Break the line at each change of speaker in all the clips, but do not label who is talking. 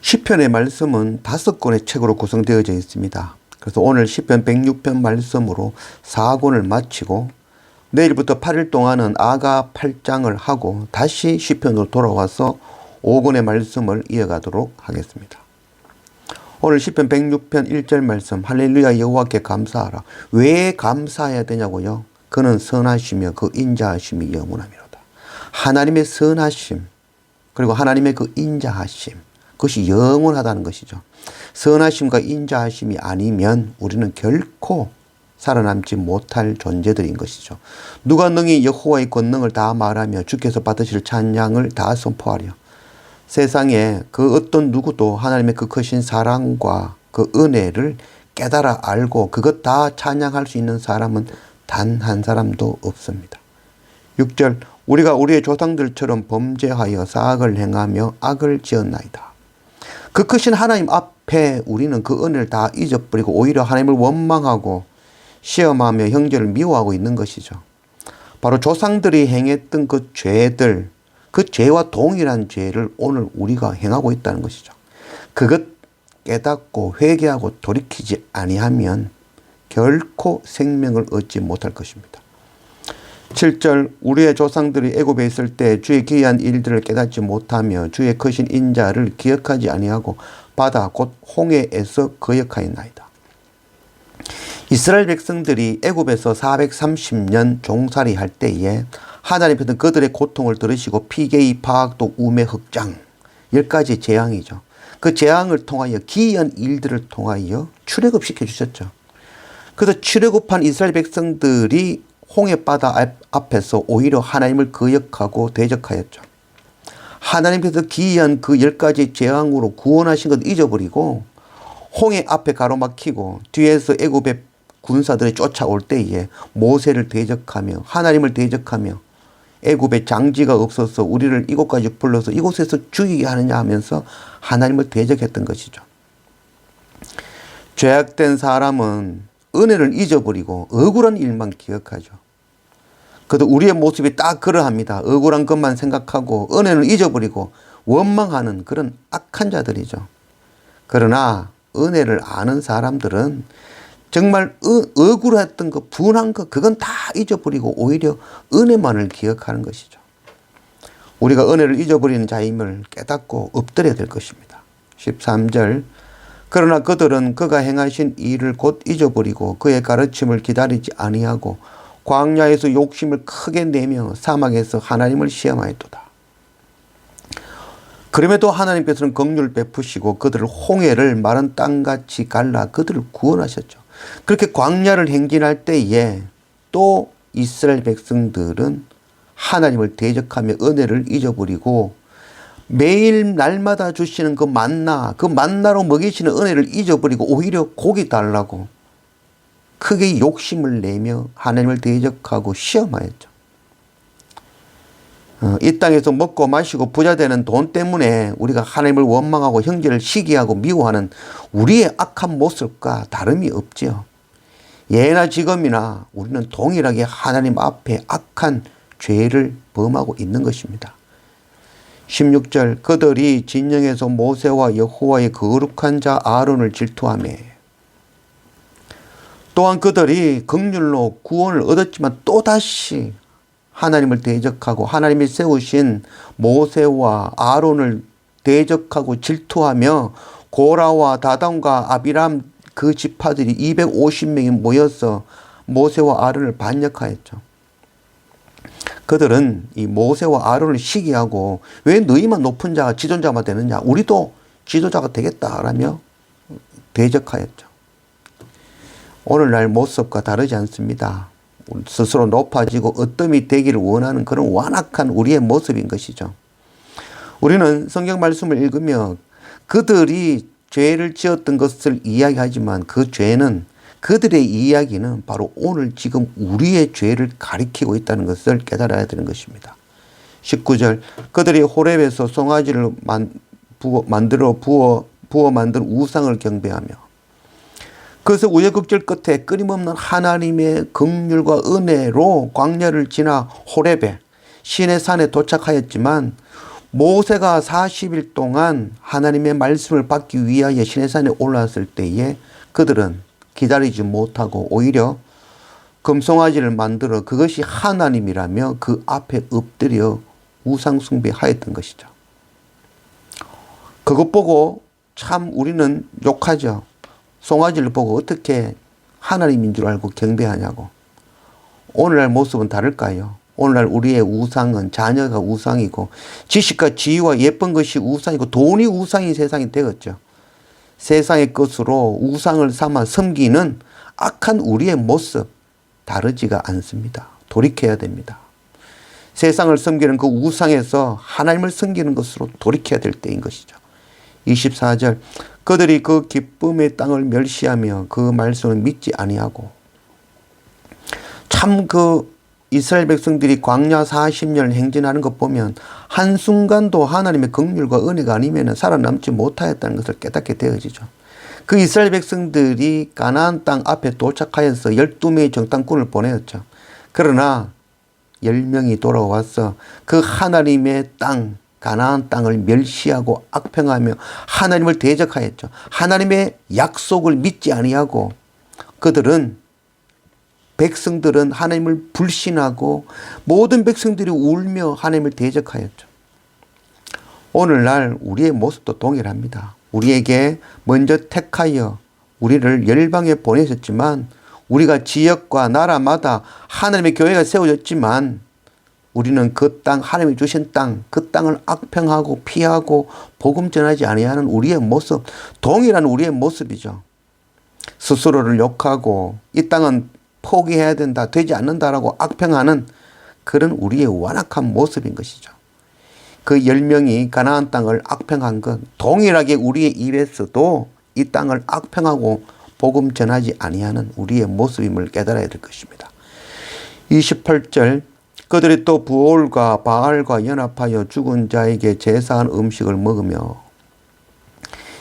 시편의 말씀은 5권의 책으로 구성되어져 있습니다. 그래서 오늘 시편 106편 말씀으로 4권을 마치고 내일부터 8일 동안은 아가 8장을 하고 다시 시편으로 돌아와서 5권의 말씀을 이어가도록 하겠습니다. 오늘 시편 106편 1절 말씀, 할렐루야 여호와께 감사하라. 왜 감사해야 되냐고요? 그는 선하시며 그 인자하심이 영원하미로다. 하나님의 선하심, 그리고 하나님의 그 인자하심, 그것이 영원하다는 것이죠. 선하심과 인자하심이 아니면 우리는 결코 살아남지 못할 존재들인 것이죠. 누가 능히 여호와의 권능을 다 말하며 주께서 받으실 찬양을 다 선포하려. 세상에 그 어떤 누구도 하나님의 그 크신 사랑과 그 은혜를 깨달아 알고 그것 다 찬양할 수 있는 사람은 단 한 사람도 없습니다. 6절, 우리가 우리의 조상들처럼 범죄하여 사악을 행하며 악을 지었나이다. 그 크신 하나님 앞에 우리는 그 은혜를 다 잊어버리고 오히려 하나님을 원망하고 시험하며 형제를 미워하고 있는 것이죠. 바로 조상들이 행했던 그 죄들, 그 죄와 동일한 죄를 오늘 우리가 행하고 있다는 것이죠. 그것 깨닫고 회개하고 돌이키지 아니하면 결코 생명을 얻지 못할 것입니다. 7절, 우리의 조상들이 애굽에 있을 때 주의 기이한 일들을 깨닫지 못하며 주의 크신 인자를 기억하지 아니하고 바다 곧 홍해에서 거역하였나이다. 이스라엘 백성들이 애굽에서 430년 종살이 할 때에 하나님께서는 그들의 고통을 들으시고 피개의 파악도 우매 흑장 10가지 재앙이죠. 그 재앙을 통하여 기이한 일들을 통하여 출애굽시켜 주셨죠. 그래서 출애굽한 이스라엘 백성들이 홍해바다 앞에서 오히려 하나님을 거역하고 대적하였죠. 하나님께서 기이한 그 10가지 재앙으로 구원하신 것 잊어버리고 홍해 앞에 가로막히고 뒤에서 애굽의 군사들이 쫓아올 때에 모세를 대적하며 하나님을 대적하며 애굽에 장지가 없어서 우리를 이곳까지 불러서 이곳에서 죽이게 하느냐 하면서 하나님을 대적했던 것이죠. 죄악된 사람은 은혜를 잊어버리고 억울한 일만 기억하죠. 그래도 우리의 모습이 딱 그러합니다. 억울한 것만 생각하고 은혜를 잊어버리고 원망하는 그런 악한 자들이죠. 그러나 은혜를 아는 사람들은 정말 억울했던 것, 분한 것, 그건 다 잊어버리고 오히려 은혜만을 기억하는 것이죠. 우리가 은혜를 잊어버리는 자임을 깨닫고 엎드려야 될 것입니다. 13절, 그러나 그들은 그가 행하신 일을 곧 잊어버리고 그의 가르침을 기다리지 아니하고 광야에서 욕심을 크게 내며 사막에서 하나님을 시험하였도다. 그럼에도 하나님께서는 긍휼을 베푸시고 그들을 홍해를 마른 땅같이 갈라 그들을 구원하셨죠. 그렇게 광야를 행진할 때에 또 이스라엘 백성들은 하나님을 대적하며 은혜를 잊어버리고 매일 날마다 주시는 그 만나로 먹이시는 은혜를 잊어버리고 오히려 고기 달라고 크게 욕심을 내며 하나님을 대적하고 시험하였죠. 이 땅에서 먹고 마시고 부자 되는 돈 때문에 우리가 하나님을 원망하고 형제를 시기하고 미워하는 우리의 악한 모습과 다름이 없지요. 예나 지금이나 우리는 동일하게 하나님 앞에 악한 죄를 범하고 있는 것입니다. 16절, 그들이 진영에서 모세와 여호와의 거룩한 자 아론을 질투하며 또한 그들이 긍휼로 구원을 얻었지만 또다시 하나님을 대적하고 하나님이 세우신 모세와 아론을 대적하고 질투하며 고라와 다단과 아비람 그 지파들이 250명이 모여서 모세와 아론을 반역하였죠. 그들은 이 모세와 아론을 시기하고 왜 너희만 높은 자가 지존자가 되느냐, 우리도 지도자가 되겠다라며 대적하였죠. 오늘날 모습과 다르지 않습니다. 스스로 높아지고 어뜸이 되기를 원하는 그런 완악한 우리의 모습인 것이죠. 우리는 성경 말씀을 읽으며 그들이 죄를 지었던 것을 이야기하지만 그 죄는, 그들의 이야기는 바로 오늘 지금 우리의 죄를 가리키고 있다는 것을 깨달아야 되는 것입니다. 19절, 그들이 호렙에서 송아지를 만들어 부어 만든 우상을 경배하며 그래서 우여곡절 끝에 끊임없는 하나님의 긍휼과 은혜로 광야를 지나 호렙에 신의 산에 도착하였지만 모세가 40일 동안 하나님의 말씀을 받기 위하여 시내산에 올라왔을 때에 그들은 기다리지 못하고 오히려 금송아지를 만들어 그것이 하나님이라며 그 앞에 엎드려 우상숭배하였던 것이죠. 그것 보고 참 우리는 욕하죠. 송아지를 보고 어떻게 하나님인 줄 알고 경배하냐고. 오늘날 모습은 다를까요? 오늘날 우리의 우상은 자녀가 우상이고 지식과 지위와 예쁜 것이 우상이고 돈이 우상인 세상이 되었죠. 세상의 것으로 우상을 삼아 섬기는 악한 우리의 모습 다르지가 않습니다. 돌이켜야 됩니다. 세상을 섬기는 그 우상에서 하나님을 섬기는 것으로 돌이켜야 될 때인 것이죠. 24절 그들이 그 기쁨의 땅을 멸시하며 그 말씀을 믿지 아니하고 참 그 이스라엘 백성들이 광야 40년 행진하는 것 보면 한순간도 하나님의 긍휼과 은혜가 아니면 살아남지 못하였다는 것을 깨닫게 되어지죠. 그 이스라엘 백성들이 가나안 땅 앞에 도착하여서 12명의 정탐꾼을 보내었죠. 그러나 10명이 돌아와서 그 하나님의 땅 가나안 땅을 멸시하고 악평하며 하나님을 대적하였죠. 하나님의 약속을 믿지 아니하고 백성들은 하나님을 불신하고 모든 백성들이 울며 하나님을 대적하였죠. 오늘날 우리의 모습도 동일합니다. 우리에게 먼저 택하여 우리를 열방에 보내셨지만 우리가 지역과 나라마다 하나님의 교회가 세워졌지만 우리는 그 땅, 하나님이 주신 땅, 그 땅을 악평하고 피하고 복음 전하지 아니하는 우리의 모습, 동일한 우리의 모습이죠. 스스로를 욕하고 이 땅은 포기해야 된다, 되지 않는다라고 악평하는 그런 우리의 완악한 모습인 것이죠. 그 10명이 가나안 땅을 악평한 것, 동일하게 우리의 입에서도 이 땅을 악평하고 복음 전하지 아니하는 우리의 모습임을 깨달아야 될 것입니다. 28절 그들이 또 부올과 바알과 연합하여 죽은 자에게 제사한 음식을 먹으며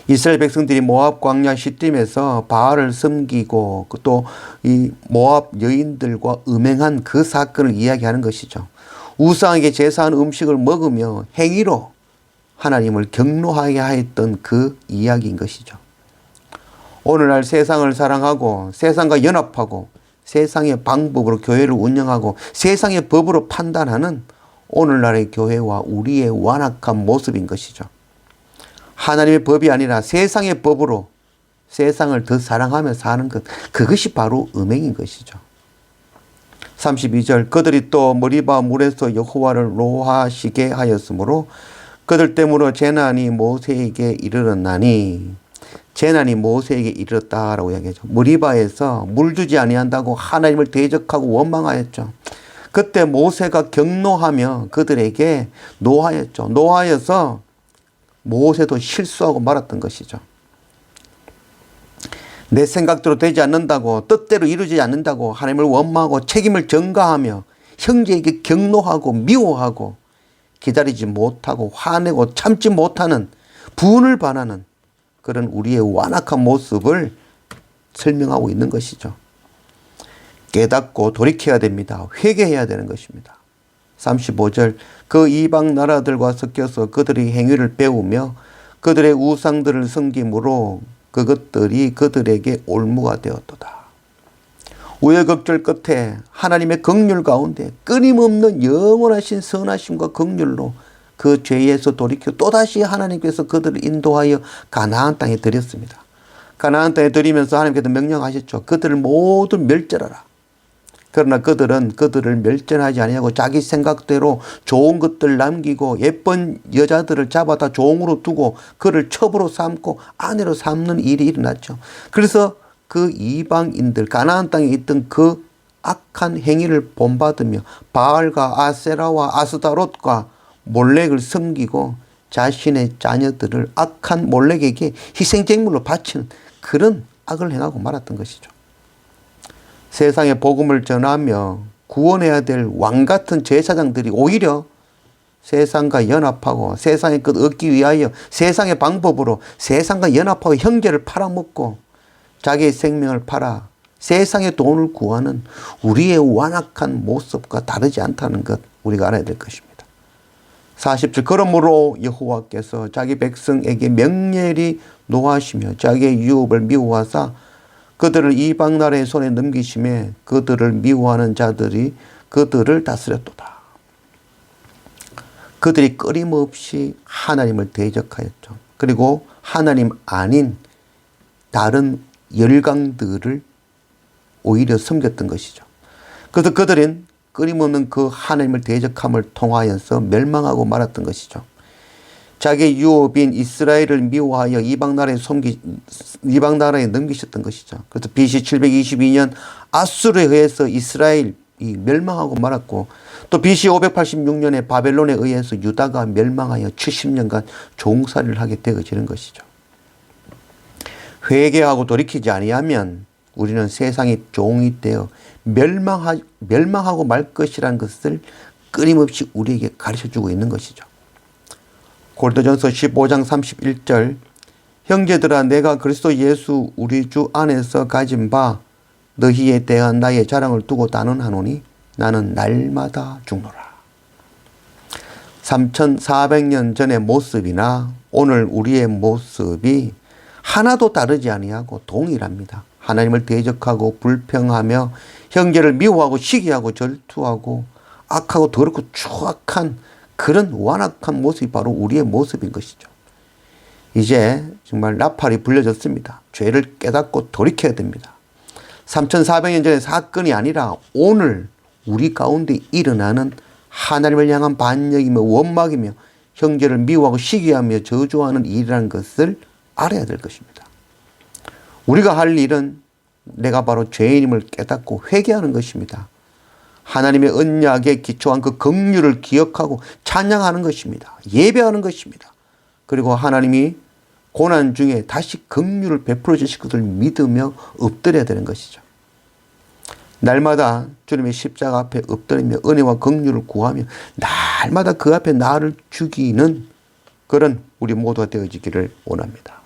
이스라엘 백성들이 모압 광야 시딤에서 바알을 섬기고 또 이 모압 여인들과 음행한 그 사건을 이야기하는 것이죠. 우상에게 제사한 음식을 먹으며 행위로 하나님을 경노하게 하였던 그 이야기인 것이죠. 오늘날 세상을 사랑하고 세상과 연합하고 세상의 방법으로 교회를 운영하고 세상의 법으로 판단하는 오늘날의 교회와 우리의 완악한 모습인 것이죠. 하나님의 법이 아니라 세상의 법으로 세상을 더 사랑하며 사는 것, 그것이 바로 음행인 것이죠. 32절 그들이 또 머리바 물에서 여호와를 노하시게 하였으므로 그들 때문에 재난이 모세에게 이르렀나니 재난이 모세에게 이르렀다라고 이야기하죠. 머리바에서 물 주지 아니한다고 하나님을 대적하고 원망하였죠. 그때 모세가 경노하며 그들에게 노하였죠. 노하여서 모세도 실수하고 말았던 것이죠. 내 생각대로 되지 않는다고 뜻대로 이루어지지 않는다고 하나님을 원망하고 책임을 전가하며 형제에게 경노하고 미워하고 기다리지 못하고 화내고 참지 못하는 분을 반하는 그런 우리의 완악한 모습을 설명하고 있는 것이죠. 깨닫고 돌이켜야 됩니다. 회개해야 되는 것입니다. 35절 그 이방 나라들과 섞여서 그들의 행위를 배우며 그들의 우상들을 섬김으로 그것들이 그들에게 올무가 되었도다. 우여곡절 끝에 하나님의 긍휼 가운데 끊임없는 영원하신 선하심과 긍휼로 그 죄에서 돌이켜 또다시 하나님께서 그들을 인도하여 가나안 땅에 들였습니다. 가나안 땅에 들이면서 하나님께서 명령하셨죠. 그들을 모두 멸절하라. 그러나 그들은 그들을 멸절하지 아니하고 자기 생각대로 좋은 것들 남기고 예쁜 여자들을 잡아다 종으로 두고 그를 첩으로 삼고 아내로 삼는 일이 일어났죠. 그래서 그 이방인들 가나안 땅에 있던 그 악한 행위를 본받으며 바알과 아세라와 아스다롯과 몰렉을 섬기고 자신의 자녀들을 악한 몰렉에게 희생제물로 바치는 그런 악을 행하고 말았던 것이죠. 세상에 복음을 전하며 구원해야 될 왕같은 제사장들이 오히려 세상과 연합하고 세상의 것 얻기 위하여 세상의 방법으로 세상과 연합하고 형제를 팔아먹고 자기의 생명을 팔아 세상의 돈을 구하는 우리의 완악한 모습과 다르지 않다는 것 우리가 알아야 될 것입니다. 40절 그러므로 여호와께서 자기 백성에게 명렬히 노하시며 자기의 유업을 미워하사 그들을 이방 나라의 손에 넘기심에 그들을 미워하는 자들이 그들을 다스렸도다. 그들이 끊임없이 하나님을 대적하였죠. 그리고 하나님 아닌 다른 열강들을 오히려 섬겼던 것이죠. 그래서 그들은 끊임없는 그 하나님을 대적함을 통하여서 멸망하고 말았던 것이죠. 자기 유업인 이스라엘을 미워하여 이방 나라에 넘기셨던 것이죠. 그래서 BC 722년 아수르에 의해서 이스라엘이 멸망하고 말았고, 또 BC 586년에 바벨론에 의해서 유다가 멸망하여 70년간 종살이를 하게 되어지는 것이죠. 회개하고 돌이키지 아니하면 우리는 세상의 종이 되어 멸망하고 말 것이라는 것을 끊임없이 우리에게 가르쳐주고 있는 것이죠. 고린도전서 15장 31절 형제들아 내가 그리스도 예수 우리 주 안에서 가진 바 너희에 대한 나의 자랑을 두고 단언하노니 나는 날마다 죽노라. 3400년 전의 모습이나 오늘 우리의 모습이 하나도 다르지 아니하고 동일합니다. 하나님을 대적하고 불평하며 형제를 미워하고 시기하고 질투하고 악하고 더럽고 추악한 그런 완악한 모습이 바로 우리의 모습인 것이죠. 이제 정말 나팔이 불려졌습니다. 죄를 깨닫고 돌이켜야 됩니다. 3400년 전의 사건이 아니라 오늘 우리 가운데 일어나는 하나님을 향한 반역이며 원망이며 형제를 미워하고 시기하며 저주하는 일이라는 것을 알아야 될 것입니다. 우리가 할 일은 내가 바로 죄인임을 깨닫고 회개하는 것입니다. 하나님의 언약에 기초한 그 긍휼을 기억하고 찬양하는 것입니다. 예배하는 것입니다. 그리고 하나님이 고난 중에 다시 긍휼을 베풀어 주실 것을 믿으며 엎드려야 되는 것이죠. 날마다 주님의 십자가 앞에 엎드리며 은혜와 긍휼을 구하며 날마다 그 앞에 나를 죽이는 그런 우리 모두가 되어지기를 원합니다.